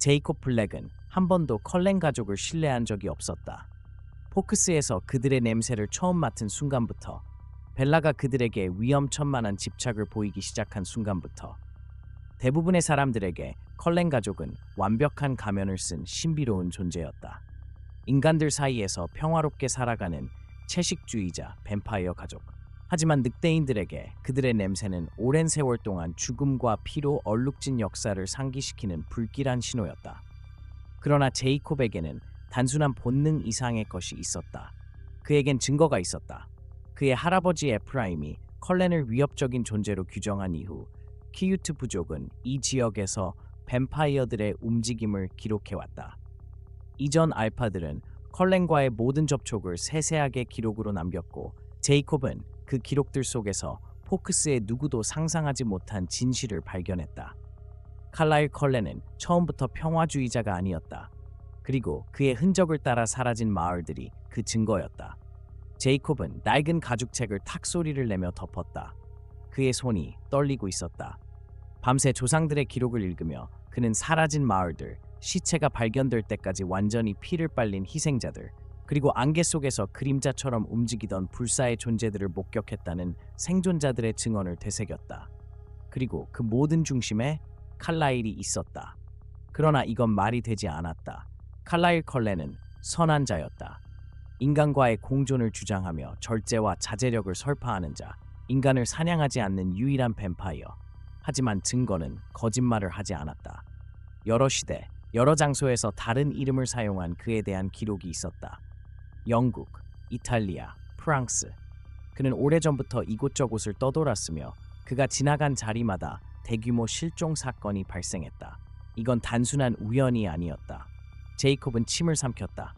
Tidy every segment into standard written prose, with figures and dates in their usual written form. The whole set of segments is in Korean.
제이콥 블랙은 한 번도 컬렌 가족을 신뢰한 적이 없었다. 포크스에서 그들의 냄새를 처음 맡은 순간부터, 벨라가 그들에게 위험천만한 집착을 보이기 시작한 순간부터, 대부분의 사람들에게 컬렌 가족은 완벽한 가면을 쓴 신비로운 존재였다. 인간들 사이에서 평화롭게 살아가는 채식주의자 뱀파이어 가족. 하지만 늑대인들에게 그들의 냄새는 오랜 세월 동안 죽음과 피로 얼룩진 역사를 상기시키는 불길한 신호였다. 그러나 제이콥에게는 단순한 본능 이상의 것이 있었다. 그에겐 증거가 있었다. 그의 할아버지 에프라임이 컬렌을 위협적인 존재로 규정한 이후 키유트 부족은 이 지역에서 뱀파이어들의 움직임을 기록해왔다. 이전 알파들은 컬렌과의 모든 접촉을 세세하게 기록으로 남겼고, 제이콥은 그 기록들 속에서 포크스의 누구도 상상하지 못한 진실을 발견했다. 칼라일 컬렌은 처음부터 평화주의자가 아니었다. 그리고 그의 흔적을 따라 사라진 마을들이 그 증거였다. 제이콥은 낡은 가죽책을 탁소리를 내며 덮었다. 그의 손이 떨리고 있었다. 밤새 조상들의 기록을 읽으며 그는 사라진 마을들, 시체가 발견될 때까지 완전히 피를 빨린 희생자들, 그리고 안개 속에서 그림자처럼 움직이던 불사의 존재들을 목격했다는 생존자들의 증언을 되새겼다. 그리고 그 모든 중심에 칼라일이 있었다. 그러나 이건 말이 되지 않았다. 칼라일 컬렌은 선한 자였다. 인간과의 공존을 주장하며 절제와 자제력을 설파하는 자, 인간을 사냥하지 않는 유일한 뱀파이어. 하지만 증거는 거짓말을 하지 않았다. 여러 시대, 여러 장소에서 다른 이름을 사용한 그에 대한 기록이 있었다. 영국, 이탈리아, 프랑스. 그는 오래전부터 이곳저곳을 떠돌았으며 그가 지나간 자리마다 대규모 실종 사건이 발생했다. 이건 단순한 우연이 아니었다. 제이콥은 침을 삼켰다.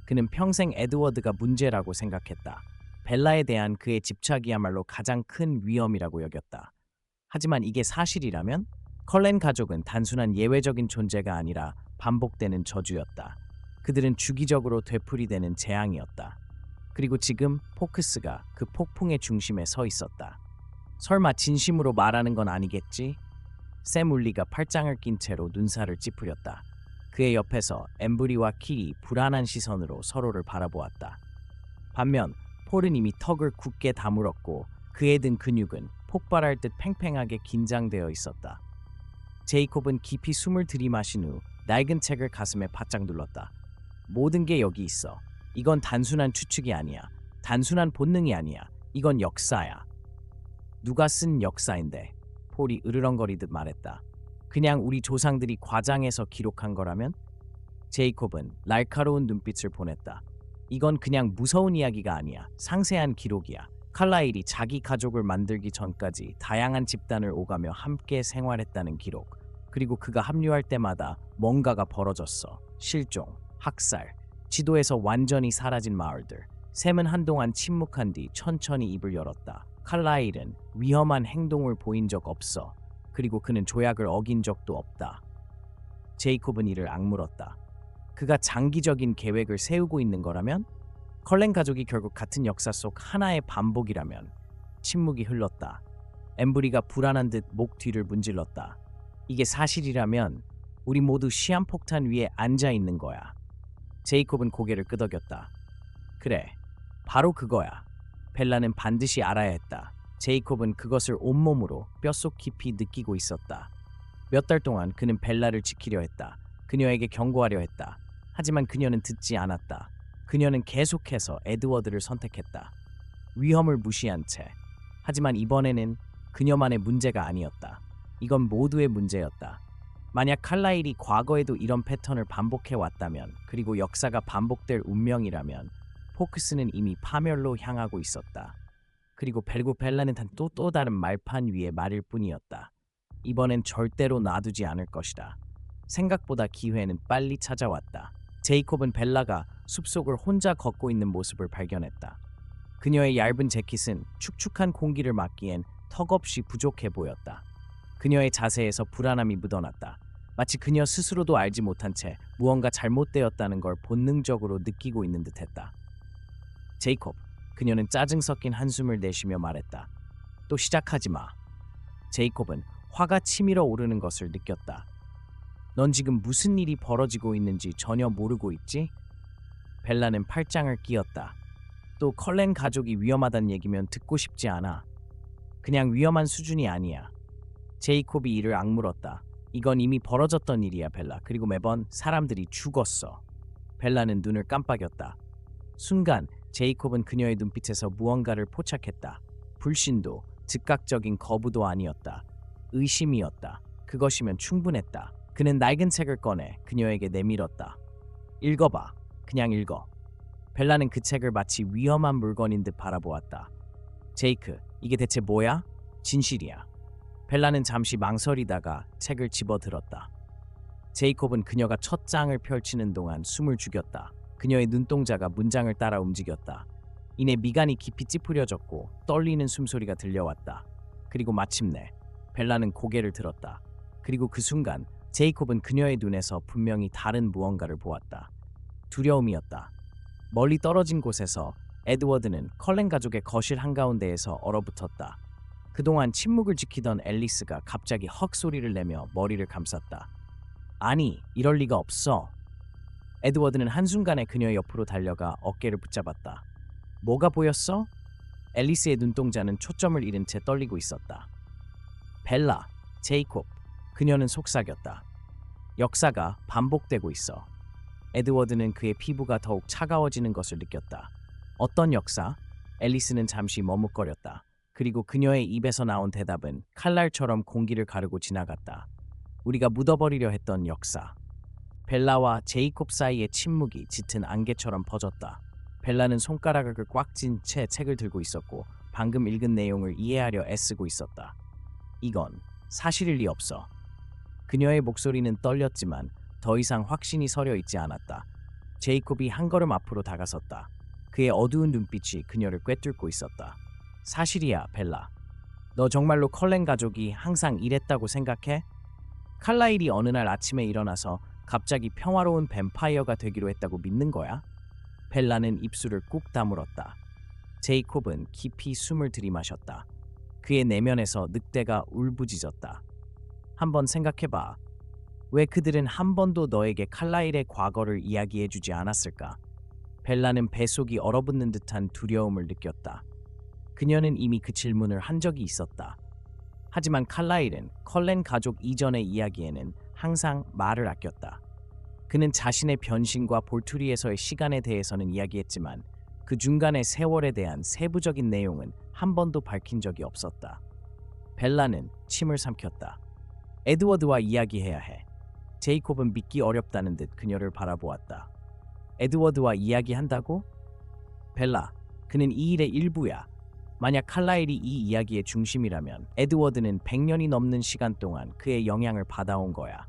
그는 평생 에드워드가 문제라고 생각했다. 벨라에 대한 그의 집착이야말로 가장 큰 위험이라고 여겼다. 하지만 이게 사실이라면 컬렌 가족은 단순한 예외적인 존재가 아니라 반복되는 저주였다. 그들은 주기적으로 되풀이되는 재앙이었다. 그리고 지금 포크스가 그 폭풍의 중심에 서 있었다. 설마 진심으로 말하는 건 아니겠지? 샘 울리가 팔짱을 낀 채로 눈살을 찌푸렸다. 그의 옆에서 엠브리와 킬이 불안한 시선으로 서로를 바라보았다. 반면 폴은 이미 턱을 굳게 다물었고 그에 든 근육은 폭발할 듯 팽팽하게 긴장되어 있었다. 제이콥은 깊이 숨을 들이마신 후 낡은 책을 가슴에 바짝 눌렀다. 모든 게 여기 있어. 이건 단순한 추측이 아니야. 단순한 본능이 아니야. 이건 역사야. 누가 쓴 역사인데? 폴이 으르렁거리듯 말했다. 그냥 우리 조상들이 과장해서 기록한 거라면? 제이콥은 날카로운 눈빛을 보냈다. 이건 그냥 무서운 이야기가 아니야. 상세한 기록이야. 칼라일이 자기 가족을 만들기 전까지 다양한 집단을 오가며 함께 생활했다는 기록. 그리고 그가 합류할 때마다 뭔가가 벌어졌어. 실종, 학살, 지도에서 완전히 사라진 마을들. 샘은 한동안 침묵한 뒤 천천히 입을 열었다. 칼라일은 위험한 행동을 보인 적 없어. 그리고 그는 조약을 어긴 적도 없다. 제이콥은 이를 악물었다. 그가 장기적인 계획을 세우고 있는 거라면? 컬렌 가족이 결국 같은 역사 속 하나의 반복이라면? 침묵이 흘렀다. 엠브리가 불안한 듯 목 뒤를 문질렀다. 이게 사실이라면 우리 모두 시한폭탄 위에 앉아 있는 거야. 제이콥은 고개를 끄덕였다. 그래, 바로 그거야. 벨라는 반드시 알아야 했다. 제이콥은 그것을 온몸으로 뼛속 깊이 느끼고 있었다. 몇 달 동안 그는 벨라를 지키려 했다. 그녀에게 경고하려 했다. 하지만 그녀는 듣지 않았다. 그녀는 계속해서 에드워드를 선택했다. 위험을 무시한 채. 하지만 이번에는 그녀만의 문제가 아니었다. 이건 모두의 문제였다. 만약 칼라일이 과거에도 이런 패턴을 반복해왔다면, 그리고 역사가 반복될 운명이라면 포크스는 이미 파멸로 향하고 있었다. 그리고 결국 벨라는 또 다른 말판 위에 말일 뿐이었다. 이번엔 절대로 놔두지 않을 것이다. 생각보다 기회는 빨리 찾아왔다. 제이콥은 벨라가 숲속을 혼자 걷고 있는 모습을 발견했다. 그녀의 얇은 재킷은 축축한 공기를 막기엔 턱없이 부족해 보였다. 그녀의 자세에서 불안함이 묻어났다. 마치 그녀 스스로도 알지 못한 채 무언가 잘못되었다는 걸 본능적으로 느끼고 있는 듯했다. 제이콥, 그녀는 짜증 섞인 한숨을 내쉬며 말했다. 또 시작하지 마. 제이콥은 화가 치밀어 오르는 것을 느꼈다. 넌 지금 무슨 일이 벌어지고 있는지 전혀 모르고 있지? 벨라는 팔짱을 끼었다. 또 컬렌 가족이 위험하단 얘기면 듣고 싶지 않아. 그냥 위험한 수준이 아니야. 제이콥이 이를 악물었다. 이건 이미 벌어졌던 일이야, 벨라. 그리고 매번 사람들이 죽었어. 벨라는 눈을 깜빡였다. 순간 제이콥은 그녀의 눈빛에서 무언가를 포착했다. 불신도, 즉각적인 거부도 아니었다. 의심이었다. 그것이면 충분했다. 그는 낡은 책을 꺼내 그녀에게 내밀었다. 읽어봐. 그냥 읽어. 벨라는 그 책을 마치 위험한 물건인 듯 바라보았다. 제이크, 이게 대체 뭐야? 진실이야. 벨라는 잠시 망설이다가 책을 집어들었다. 제이콥은 그녀가 첫 장을 펼치는 동안 숨을 죽였다. 그녀의 눈동자가 문장을 따라 움직였다. 이내 미간이 깊이 찌푸려졌고 떨리는 숨소리가 들려왔다. 그리고 마침내 벨라는 고개를 들었다. 그리고 그 순간 제이콥은 그녀의 눈에서 분명히 다른 무언가를 보았다. 두려움이었다. 멀리 떨어진 곳에서 에드워드는 컬렌 가족의 거실 한가운데에서 얼어붙었다. 그동안 침묵을 지키던 앨리스가 갑자기 헉 소리를 내며 머리를 감쌌다. 아니, 이럴 리가 없어. 에드워드는 한순간에 그녀의 옆으로 달려가 어깨를 붙잡았다. 뭐가 보였어? 앨리스의 눈동자는 초점을 잃은 채 떨리고 있었다. 벨라, 제이콥. 그녀는 속삭였다. 역사가 반복되고 있어. 에드워드는 그의 피부가 더욱 차가워지는 것을 느꼈다. 어떤 역사? 앨리스는 잠시 머뭇거렸다. 그리고 그녀의 입에서 나온 대답은 칼날처럼 공기를 가르고 지나갔다. 우리가 묻어버리려 했던 역사. 벨라와 제이콥 사이의 침묵이 짙은 안개처럼 퍼졌다. 벨라는 손가락을 꽉 쥔 채 책을 들고 있었고 방금 읽은 내용을 이해하려 애쓰고 있었다. 이건 사실일 리 없어. 그녀의 목소리는 떨렸지만 더 이상 확신이 서려 있지 않았다. 제이콥이 한 걸음 앞으로 다가섰다. 그의 어두운 눈빛이 그녀를 꿰뚫고 있었다. 사실이야, 벨라. 너 정말로 컬렌 가족이 항상 이랬다고 생각해? 칼라일이 어느 날 아침에 일어나서 갑자기 평화로운 뱀파이어가 되기로 했다고 믿는 거야? 벨라는 입술을 꾹 다물었다. 제이콥은 깊이 숨을 들이마셨다. 그의 내면에서 늑대가 울부짖었다. 한번 생각해봐. 왜 그들은 한 번도 너에게 칼라일의 과거를 이야기해주지 않았을까? 벨라는 뱃속이 얼어붙는 듯한 두려움을 느꼈다. 그녀는 이미 그 질문을 한 적이 있었다. 하지만 칼라일은 컬렌 가족 이전의 이야기에는 항상 말을 아꼈다. 그는 자신의 변신과 볼투리에서의 시간에 대해서는 이야기했지만 그 중간의 세월에 대한 세부적인 내용은 한 번도 밝힌 적이 없었다. 벨라는 침을 삼켰다. 에드워드와 이야기해야 해. 제이콥은 믿기 어렵다는 듯 그녀를 바라보았다. 에드워드와 이야기한다고? 벨라, 그는 이 일의 일부야. 만약 칼라일이 이 이야기의 중심이라면 에드워드는 100년이 넘는 시간 동안 그의 영향을 받아온 거야.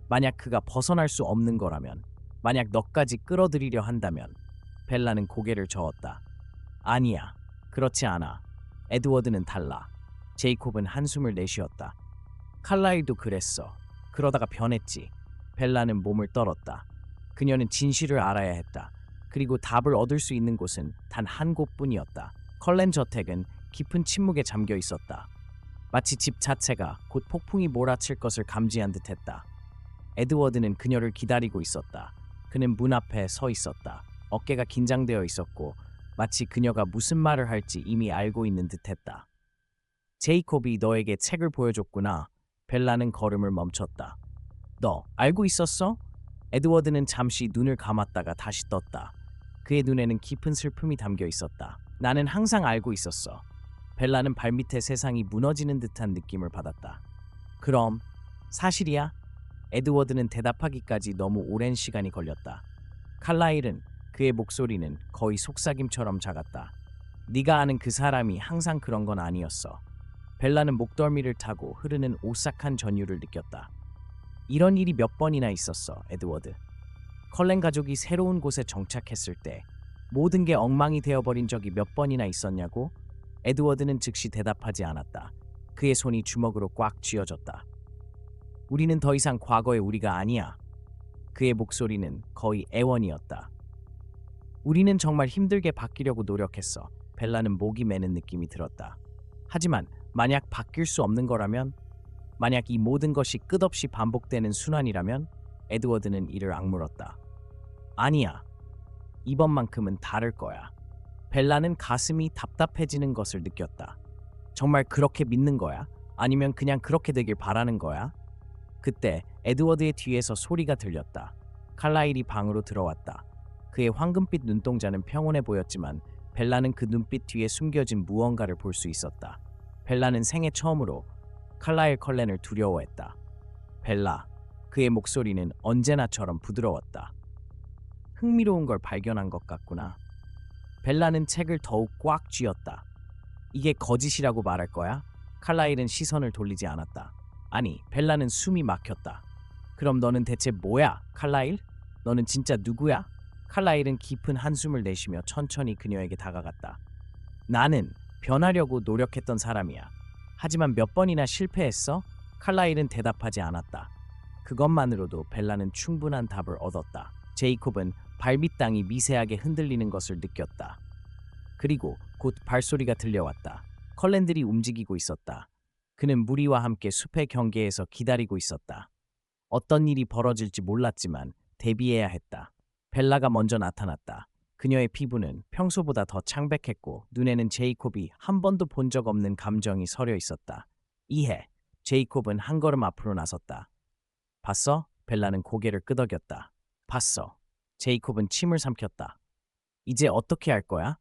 만약 그가 벗어날 수 없는 거라면, 만약 너까지 끌어들이려 한다면. 벨라는 고개를 저었다. 아니야, 그렇지 않아. 에드워드는 달라. 제이콥은 한숨을 내쉬었다. 칼라일도 그랬어. 그러다가 변했지. 벨라는 몸을 떨었다. 그녀는 진실을 알아야 했다. 그리고 답을 얻을 수 있는 곳은 단 한 곳뿐이었다. 컬렌 저택은 깊은 침묵에 잠겨 있었다. 마치 집 자체가 곧 폭풍이 몰아칠 것을 감지한 듯했다. 에드워드는 그녀를 기다리고 있었다. 그는 문 앞에 서 있었다. 어깨가 긴장되어 있었고 마치 그녀가 무슨 말을 할지 이미 알고 있는 듯했다. 제이콥이 너에게 책을 보여줬구나. 벨라는 걸음을 멈췄다. 너 알고 있었어? 에드워드는 잠시 눈을 감았다가 다시 떴다. 그의 눈에는 깊은 슬픔이 담겨 있었다. 나는 항상 알고 있었어. 벨라는 발밑에 세상이 무너지는 듯한 느낌을 받았다. 그럼 사실이야? 에드워드는 대답하기까지 너무 오랜 시간이 걸렸다. 칼라일은 그의 목소리는 거의 속삭임처럼 작았다. 네가 아는 그 사람이 항상 그런 건 아니었어. 벨라는 목덜미를 타고 흐르는 오싹한 전율을 느꼈다. 이런 일이 몇 번이나 있었어, 에드워드. 컬렌 가족이 새로운 곳에 정착했을 때 모든 게 엉망이 되어버린 적이 몇 번이나 있었냐고? 에드워드는 즉시 대답하지 않았다. 그의 손이 주먹으로 꽉 쥐어졌다. 우리는 더 이상 과거의 우리가 아니야. 그의 목소리는 거의 애원이었다. 우리는 정말 힘들게 바뀌려고 노력했어. 벨라는 목이 메는 느낌이 들었다. 하지만 만약 바뀔 수 없는 거라면? 만약 이 모든 것이 끝없이 반복되는 순환이라면 에드워드는 이를 악물었다. 아니야. 이번만큼은 다를 거야. 벨라는 가슴이 답답해지는 것을 느꼈다. 정말 그렇게 믿는 거야? 아니면 그냥 그렇게 되길 바라는 거야? 그때 에드워드의 뒤에서 소리가 들렸다. 칼라일이 방으로 들어왔다. 그의 황금빛 눈동자는 평온해 보였지만 벨라는 그 눈빛 뒤에 숨겨진 무언가를 볼 수 있었다. 벨라는 생애 처음으로 칼라일 컬렌을 두려워했다. 벨라, 그의 목소리는 언제나처럼 부드러웠다. 흥미로운 걸 발견한 것 같구나. 벨라는 책을 더욱 꽉 쥐었다. 이게 거짓이라고 말할 거야? 칼라일은 시선을 돌리지 않았다. 아니, 벨라는 숨이 막혔다. 그럼 너는 대체 뭐야, 칼라일? 너는 진짜 누구야? 칼라일은 깊은 한숨을 내쉬며 천천히 그녀에게 다가갔다. 나는 변하려고 노력했던 사람이야. 하지만 몇 번이나 실패했어? 칼라일은 대답하지 않았다. 그것만으로도 벨라는 충분한 답을 얻었다. 제이콥은 발밑 땅이 미세하게 흔들리는 것을 느꼈다. 그리고 곧 발소리가 들려왔다. 컬렌들이 움직이고 있었다. 그는 무리와 함께 숲의 경계에서 기다리고 있었다. 어떤 일이 벌어질지 몰랐지만 대비해야 했다. 벨라가 먼저 나타났다. 그녀의 피부는 평소보다 더 창백했고 눈에는 제이콥이 한 번도 본 적 없는 감정이 서려 있었다. 이해. 제이콥은 한 걸음 앞으로 나섰다. 봤어? 벨라는 고개를 끄덕였다. 봤어. 제이콥은 침을 삼켰다. 이제 어떻게 할 거야?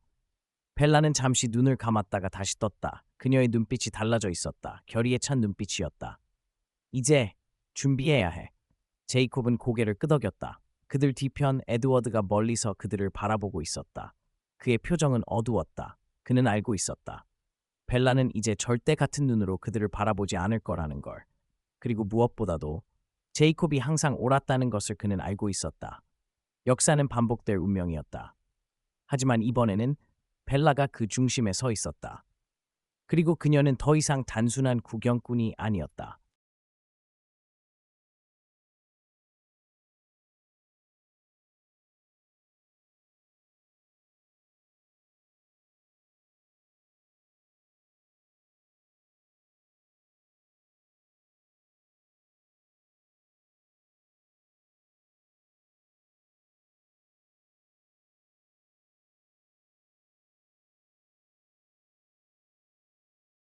벨라는 잠시 눈을 감았다가 다시 떴다. 그녀의 눈빛이 달라져 있었다. 결의에 찬 눈빛이었다. 이제 준비해야 해. 제이콥은 고개를 끄덕였다. 그들 뒤편 에드워드가 멀리서 그들을 바라보고 있었다. 그의 표정은 어두웠다. 그는 알고 있었다. 벨라는 이제 절대 같은 눈으로 그들을 바라보지 않을 거라는 걸. 그리고 무엇보다도 제이콥이 항상 옳았다는 것을 그는 알고 있었다. 역사는 반복될 운명이었다. 하지만 이번에는 벨라가 그 중심에 서 있었다. 그리고 그녀는 더 이상 단순한 구경꾼이 아니었다.